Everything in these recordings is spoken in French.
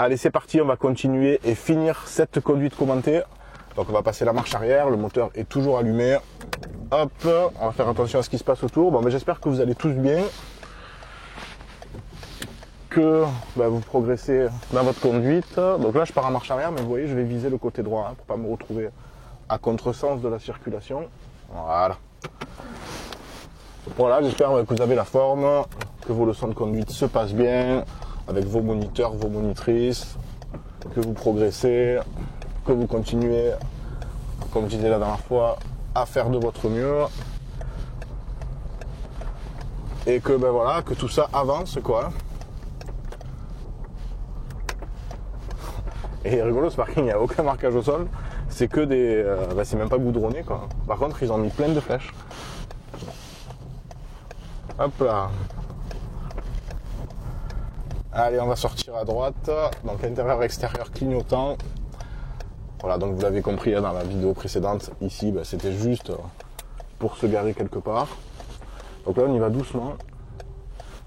Allez, c'est parti, on va continuer et finir cette conduite commentée. Donc on va passer la marche arrière, le moteur est toujours allumé. Hop, on va faire attention à ce qui se passe autour. Bon, mais j'espère que vous allez tous bien, que vous progressez dans votre conduite. Donc là, je pars en marche arrière, mais vous voyez, je vais viser le côté droit pour ne pas me retrouver à contresens de la circulation. Voilà. Voilà, j'espère que vous avez la forme, que vos leçons de conduite se passent bien, avec vos moniteurs, vos monitrices, que vous progressez, que vous continuez, comme je disais la dernière fois, à faire de votre mieux. Et que voilà, que tout ça avance quoi. Et rigolo, ce parking, il n'y a aucun marquage au sol, c'est que des. C'est même pas goudronné quoi. Par contre, ils ont mis plein de flèches. Hop là. Allez, on va sortir à droite. Donc intérieur, extérieur, clignotant. Voilà, donc vous l'avez compris dans la vidéo précédente, ici c'était juste pour se garer quelque part. Donc là on y va doucement.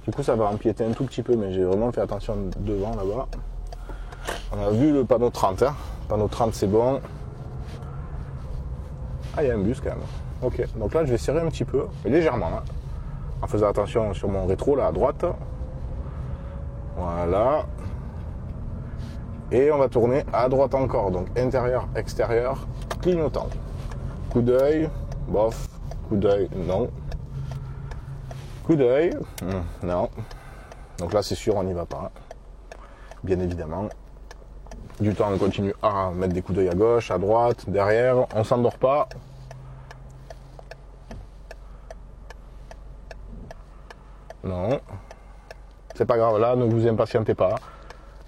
Du coup ça va empiéter un tout petit peu, mais j'ai vraiment fait attention devant là-bas. On a vu le panneau 30, hein. Panneau 30 c'est bon. Ah, il y a un bus quand même. Ok, donc là je vais serrer un petit peu, mais légèrement, hein, en faisant attention sur mon rétro là à droite. Voilà. Et on va tourner à droite encore, donc intérieur, extérieur, clignotant. Coup d'œil, bof, coup d'œil, non. Coup d'œil, non. Donc là c'est sûr on n'y va pas, bien évidemment. Du temps on continue à mettre des coups d'œil à gauche, à droite, derrière, on s'endort pas. Non. C'est pas grave, là ne vous impatientez pas.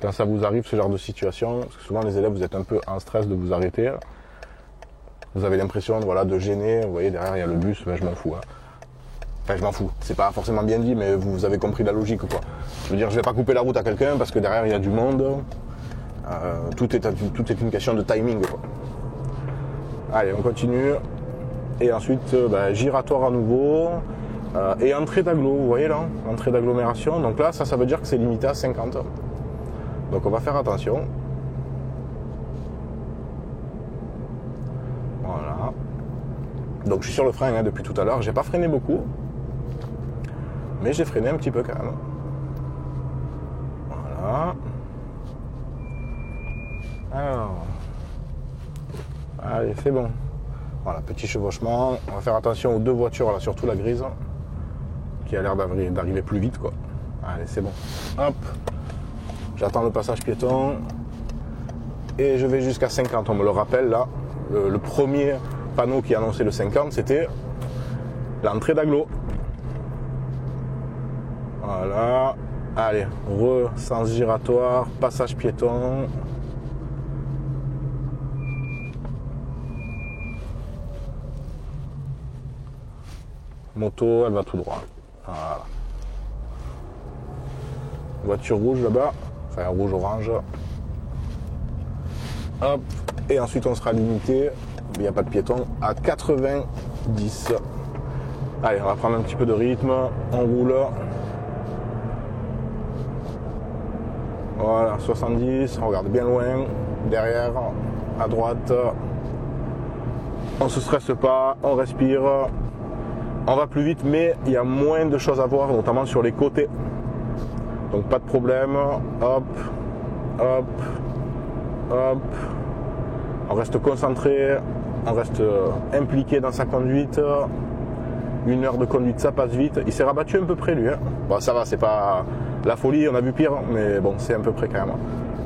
Quand ça vous arrive ce genre de situation, parce que souvent les élèves vous êtes un peu en stress de vous arrêter, vous avez l'impression de gêner, vous voyez derrière il y a le bus, je m'en fous. Hein. Enfin je m'en fous, c'est pas forcément bien dit, mais vous avez compris la logique quoi. Je veux dire, je vais pas couper la route à quelqu'un parce que derrière il y a du monde, tout est une question de timing quoi. Allez, on continue, et ensuite giratoire à nouveau, et entrée d'agglo, vous voyez là, entrée d'agglomération, donc là ça veut dire que c'est limité à 50. Donc on va faire attention. Voilà. Donc je suis sur le frein depuis tout à l'heure. J'ai pas freiné beaucoup, mais j'ai freiné un petit peu quand même. Voilà. Alors. Allez, c'est bon. Voilà, petit chevauchement. On va faire attention aux deux voitures, là, surtout la grise, qui a l'air d'arriver plus vite quoi. Allez, c'est bon. Hop. J'attends le passage piéton et je vais jusqu'à 50, on me le rappelle là. Le premier panneau qui annonçait le 50, c'était l'entrée d'agglo. Voilà. Allez, sens giratoire, passage piéton. Moto, elle va tout droit. Voilà. Voiture rouge là-bas. Enfin, rouge-orange. Hop. Et ensuite, on sera limité, il n'y a pas de piéton, à 90. Allez, on va prendre un petit peu de rythme. On roule. Voilà, 70. On regarde bien loin. Derrière, à droite. On se stresse pas. On respire. On va plus vite, mais il y a moins de choses à voir, notamment sur les côtés. Donc pas de problème, hop, hop, hop. On reste concentré, on reste impliqué dans sa conduite. 1 heure de conduite, ça passe vite. Il s'est rabattu un peu près lui. Hein. Bon ça va, c'est pas la folie, on a vu pire, mais bon c'est un peu près quand même.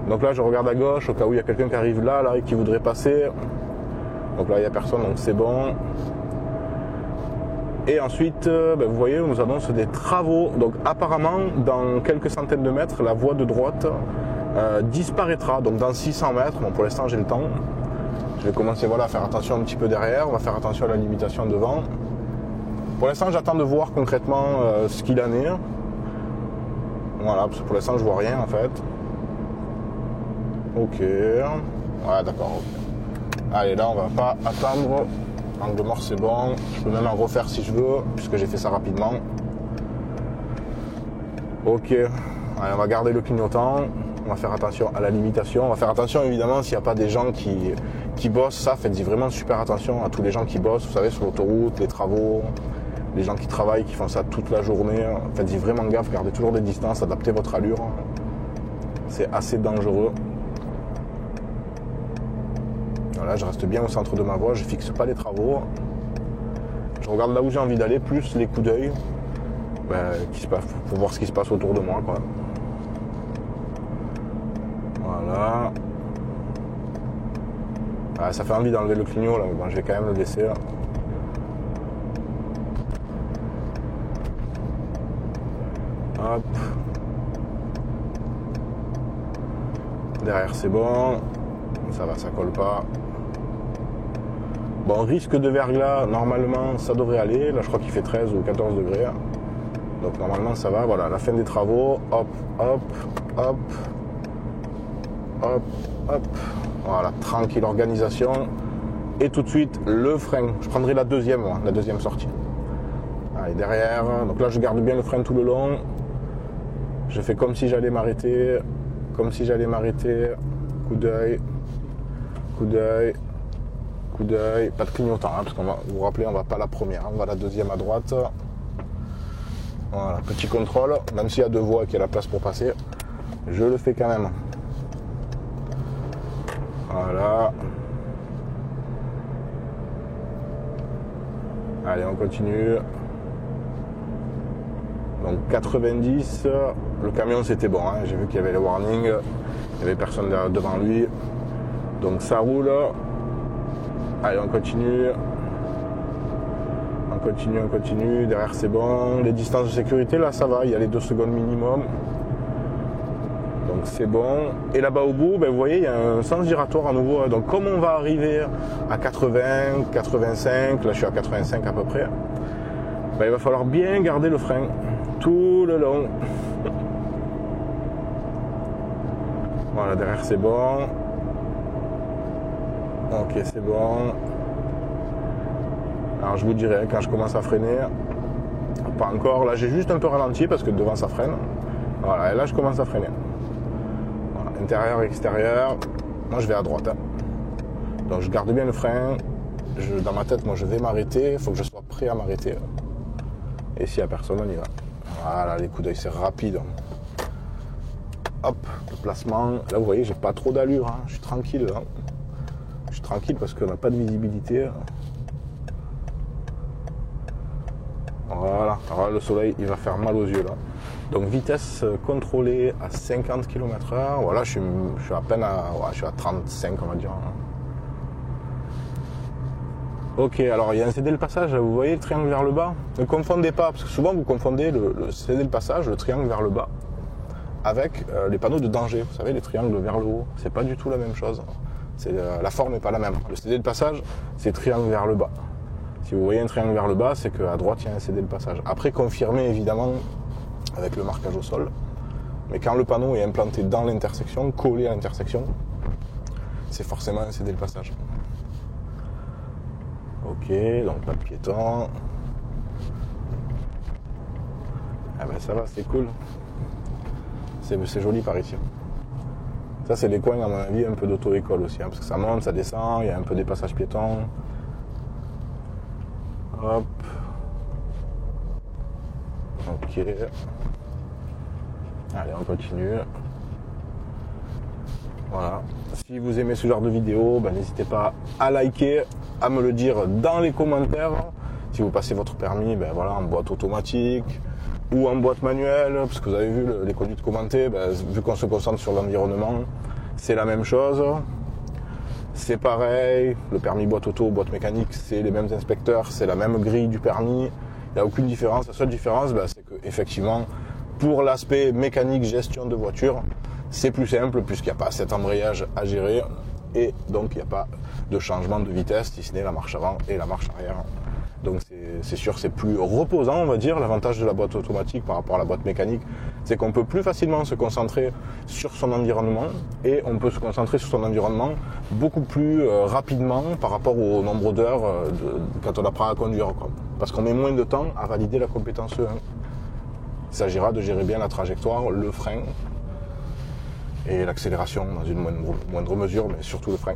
Donc là je regarde à gauche au cas où il y a quelqu'un qui arrive là et qui voudrait passer. Donc là il n'y a personne, donc c'est bon. Et ensuite, vous voyez, on nous annonce des travaux. Donc apparemment, dans quelques centaines de mètres, la voie de droite disparaîtra. Donc dans 600 mètres, bon pour l'instant j'ai le temps. Je vais commencer à faire attention un petit peu derrière. On va faire attention à la limitation devant. Pour l'instant, j'attends de voir concrètement ce qu'il en est. Voilà, parce que pour l'instant, je vois rien en fait. Ok. Ouais, d'accord. Okay. Allez, là, on va pas attendre. Angle mort c'est bon, je peux même en refaire si je veux, puisque j'ai fait ça rapidement. Ok, allez, on va garder le clignotant, va faire attention à la limitation. On va faire attention évidemment s'il n'y a pas des gens qui bossent. Ça, faites vraiment super attention à tous les gens qui bossent, vous savez, sur l'autoroute, les travaux, les gens qui travaillent, qui font ça toute la journée. Faites-y vraiment gaffe, gardez toujours des distances, adaptez votre allure. C'est assez dangereux. Voilà, je reste bien au centre de ma voie, je fixe pas les travaux. Je regarde là où j'ai envie d'aller, plus les coups d'œil pour voir ce qui se passe autour de moi, quoi. Voilà. Ah, ça fait envie d'enlever le clignot là, mais bon, je vais quand même le laisser là. Hop. Derrière c'est bon. Ça va, ça colle pas. Bon, risque de verglas, normalement ça devrait aller. Là je crois qu'il fait 13 ou 14 degrés. Donc normalement ça va. Voilà, la fin des travaux. Hop, hop, hop. Hop, hop. Voilà, tranquille organisation. Et tout de suite le frein. Je prendrai la deuxième sortie. Allez, derrière. Donc là je garde bien le frein tout le long. Je fais comme si j'allais m'arrêter. Comme si j'allais m'arrêter. Coup d'œil. Coup d'œil. Coup d'œil. Pas de clignotant, hein, parce qu'on va, vous vous rappelez, on va pas la première. On va la deuxième à droite. Voilà, petit contrôle. Même s'il y a deux voies et qu'il y a la place pour passer, je le fais quand même. Voilà. Allez, on continue. Donc 90, le camion c'était bon, hein. J'ai vu qu'il y avait le warning, il n'y avait personne devant lui. Donc ça roule. Allez, on continue. On continue, on continue. Derrière c'est bon. Les distances de sécurité là ça va, il y a les 2 secondes minimum. Donc c'est bon. Et là-bas au bout, ben, vous voyez, il y a un sens giratoire à nouveau. Donc comme on va arriver à 80, 85, là je suis à 85 à peu près, ben, il va falloir bien garder le frein tout le long. Voilà, derrière c'est bon. Ok, c'est bon. Alors je vous dirai quand je commence à freiner. Pas encore, là j'ai juste un peu ralenti parce que devant ça freine. Voilà, et là je commence à freiner. Voilà, intérieur, extérieur. Moi je vais à droite. Hein. Donc je garde bien le frein. Dans ma tête, moi je vais m'arrêter. Il faut que je sois prêt à m'arrêter. Et s'il n'y a personne, on y va. Voilà, les coups d'œil, c'est rapide. Hop, le placement. Là, vous voyez, j'ai pas trop d'allure. Hein. Je suis tranquille. Hein. Je suis tranquille parce qu'on n'a pas de visibilité. Voilà. Alors, le soleil, il va faire mal aux yeux là. Donc vitesse contrôlée à 50 km/h. Voilà, je suis à peine je suis à 35, on va dire. Ok, alors il y a un céder le passage, vous voyez le triangle vers le bas. Ne confondez pas, parce que souvent vous confondez le céder le passage, le triangle vers le bas, avec les panneaux de danger. Vous savez, les triangles vers le haut, c'est pas du tout la même chose. La forme n'est pas la même. Le céder le passage, c'est triangle vers le bas. Si vous voyez un triangle vers le bas, c'est qu'à droite il y a un céder le passage. Après, confirmé évidemment avec le marquage au sol. Mais quand le panneau est implanté dans l'intersection, collé à l'intersection, c'est forcément un céder le passage. Ok, donc pas de piéton. Ah ben ça va, c'est cool. C'est joli par ici. Ça c'est les coins à mon avis un peu d'auto-école aussi, hein, parce que ça monte, ça descend, il y a un peu des passages piétons. Hop. Ok. Allez, on continue. Voilà. Si vous aimez ce genre de vidéo, ben, n'hésitez pas à liker, à me le dire dans les commentaires. Si vous passez votre permis, ben, voilà, en boîte automatique ou en boîte manuelle, parce que vous avez vu les conduites commentées, ben, vu qu'on se concentre sur l'environnement, c'est la même chose. C'est pareil, le permis boîte auto, boîte mécanique, c'est les mêmes inspecteurs, c'est la même grille du permis. Il n'y a aucune différence. La seule différence, ben, c'est que effectivement, pour l'aspect mécanique, gestion de voiture, c'est plus simple puisqu'il n'y a pas cet embrayage à gérer et donc il n'y a pas de changement de vitesse, si ce n'est la marche avant et la marche arrière. Donc c'est sûr, c'est plus reposant, on va dire. L'avantage de la boîte automatique par rapport à la boîte mécanique, c'est qu'on peut plus facilement se concentrer sur son environnement et on peut se concentrer sur son environnement beaucoup plus rapidement par rapport au nombre d'heures quand on apprend à conduire, quoi. Parce qu'on met moins de temps à valider la compétence E1. Il s'agira de gérer bien la trajectoire, le frein et l'accélération dans une moindre mesure, mais surtout le frein.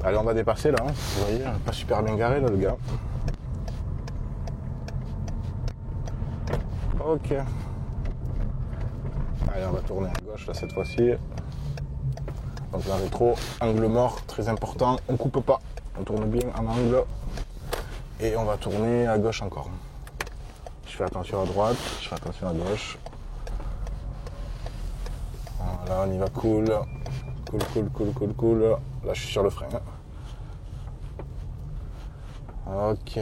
Allez, on va dépasser là, hein. Vous voyez, pas super bien garé là le gars. Ok. Allez, on va tourner à gauche là cette fois-ci. Donc la rétro, angle mort, très important, on coupe pas, on tourne bien en angle. Et on va tourner à gauche encore. Je fais attention à droite, je fais attention à gauche. Voilà, on y va cool. Cool. Là, je suis sur le frein. Ok.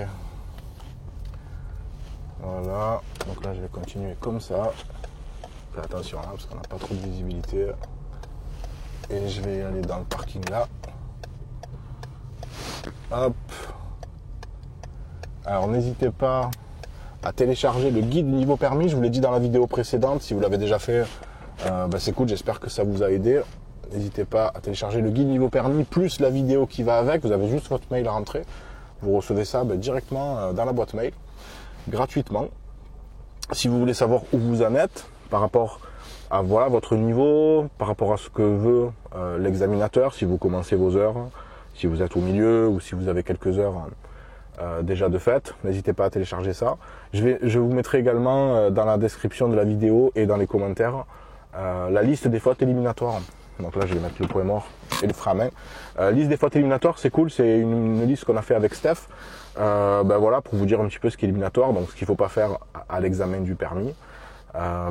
Voilà. Donc là, je vais continuer comme ça. Fais attention là, parce qu'on n'a pas trop de visibilité. Et je vais aller dans le parking là. Hop. Alors, n'hésitez pas à télécharger le guide niveau permis. Je vous l'ai dit dans la vidéo précédente. Si vous l'avez déjà fait, c'est cool. J'espère que ça vous a aidé. N'hésitez pas à télécharger le guide niveau permis plus la vidéo qui va avec. Vous avez juste votre mail à rentrer. Vous recevez ça directement dans la boîte mail, gratuitement. Si vous voulez savoir où vous en êtes par rapport à votre niveau, par rapport à ce que veut l'examinateur, si vous commencez vos heures, si vous êtes au milieu ou si vous avez quelques heures déjà de fait, n'hésitez pas à télécharger ça. Je vous mettrai également dans la description de la vidéo et dans les commentaires la liste des fautes éliminatoires. Donc là, je vais mettre le point mort et le frein à main. Liste des fautes éliminatoires, c'est cool, c'est une liste qu'on a fait avec Steph. Voilà, pour vous dire un petit peu ce qui est éliminatoire, donc ce qu'il ne faut pas faire à l'examen du permis.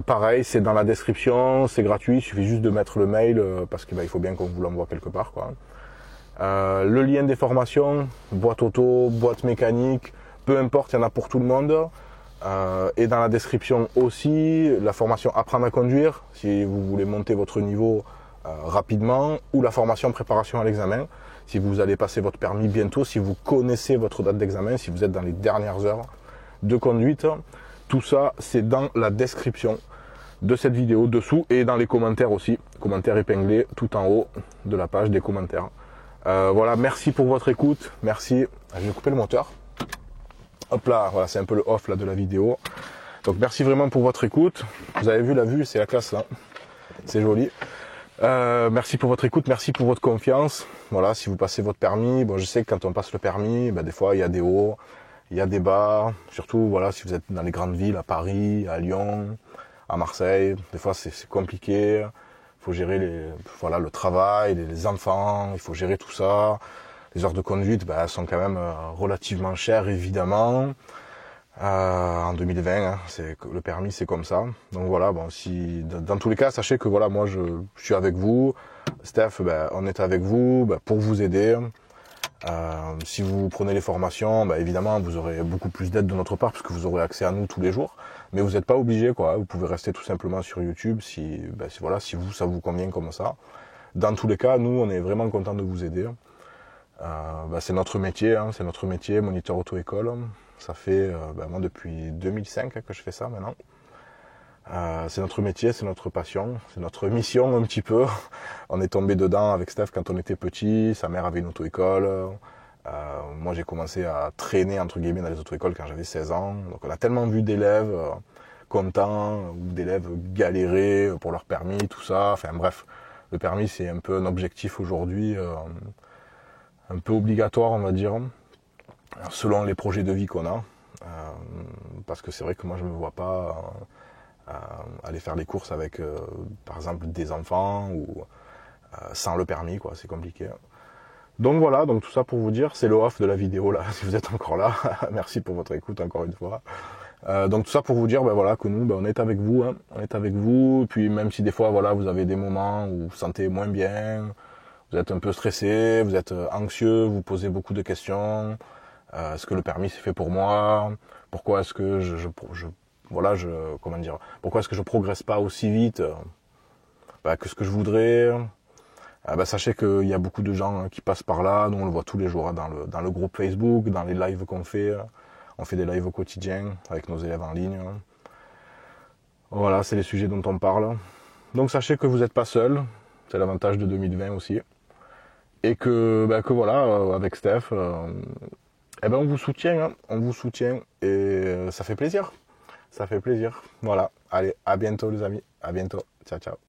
Pareil, c'est dans la description, c'est gratuit, il suffit juste de mettre le mail parce qu'il faut bien qu'on vous l'envoie quelque part, quoi. Le lien des formations, boîte auto, boîte mécanique, peu importe, il y en a pour tout le monde. Et dans la description aussi, la formation apprendre à conduire, si vous voulez monter votre niveau rapidement, ou la formation préparation à l'examen, si vous allez passer votre permis bientôt, si vous connaissez votre date d'examen, si vous êtes dans les dernières heures de conduite. Tout ça, c'est dans la description de cette vidéo dessous et dans les commentaires aussi, commentaires épinglés tout en haut de la page des commentaires. Voilà, merci pour votre écoute, merci. Je vais couper le moteur. Hop là, voilà, c'est un peu le off là de la vidéo. Donc merci vraiment pour votre écoute. Vous avez vu la vue, c'est la classe là. C'est joli. Merci pour votre écoute, merci pour votre confiance. Voilà, si vous passez votre permis, bon, je sais que quand on passe le permis, des fois il y a des hauts, il y a des bas. Surtout, voilà, si vous êtes dans les grandes villes, à Paris, à Lyon, à Marseille, des fois c'est compliqué. Il faut gérer le travail, les enfants, il faut gérer tout ça. Les heures de conduite, elles sont quand même relativement chères, évidemment. En 2020, hein, le permis, c'est comme ça. Donc voilà, bon, dans tous les cas, sachez que voilà, moi, je suis avec vous. Steph, on est avec vous pour vous aider. Si vous prenez les formations, évidemment, vous aurez beaucoup plus d'aide de notre part puisque vous aurez accès à nous tous les jours. Mais vous n'êtes pas obligé, quoi. Vous pouvez rester tout simplement sur YouTube si vous, ça vous convient comme ça. Dans tous les cas, nous, on est vraiment contents de vous aider. C'est notre métier, hein, moniteur auto-école. Ça fait moi depuis 2005 que je fais ça maintenant. C'est notre métier, c'est notre passion, c'est notre mission un petit peu. On est tombé dedans avec Steph quand on était petit, sa mère avait une auto-école. Moi j'ai commencé à traîner entre guillemets dans les auto-écoles quand j'avais 16 ans. Donc on a tellement vu d'élèves contents, ou d'élèves galérer pour leur permis, tout ça. Enfin bref, le permis c'est un peu un objectif aujourd'hui, un peu obligatoire on va dire, selon les projets de vie qu'on a. Parce que c'est vrai que moi je me vois pas aller faire les courses avec par exemple des enfants ou sans le permis, quoi, c'est compliqué. Donc voilà, donc tout ça pour vous dire, c'est le off de la vidéo là, si vous êtes encore là. Merci pour votre écoute encore une fois. Donc tout ça pour vous dire voilà, que nous on est avec vous, hein, on est avec vous. Et puis même si des fois voilà, vous avez des moments où vous vous sentez moins bien, vous êtes un peu stressé, vous êtes anxieux, vous posez beaucoup de questions. Est-ce que le permis c'est fait pour moi? Pourquoi est-ce que pourquoi est-ce que je progresse pas aussi vite que ce que je voudrais? Sachez qu'il y a beaucoup de gens qui passent par là, nous on le voit tous les jours dans le groupe Facebook, dans les lives qu'on fait. On fait des lives au quotidien avec nos élèves en ligne. Voilà, c'est les sujets dont on parle. Donc sachez que vous n'êtes pas seul, c'est l'avantage de 2020 aussi. Et que voilà, avec Steph, on vous soutient, et ça fait plaisir. Ça fait plaisir. Voilà, allez, à bientôt les amis, à bientôt, ciao ciao.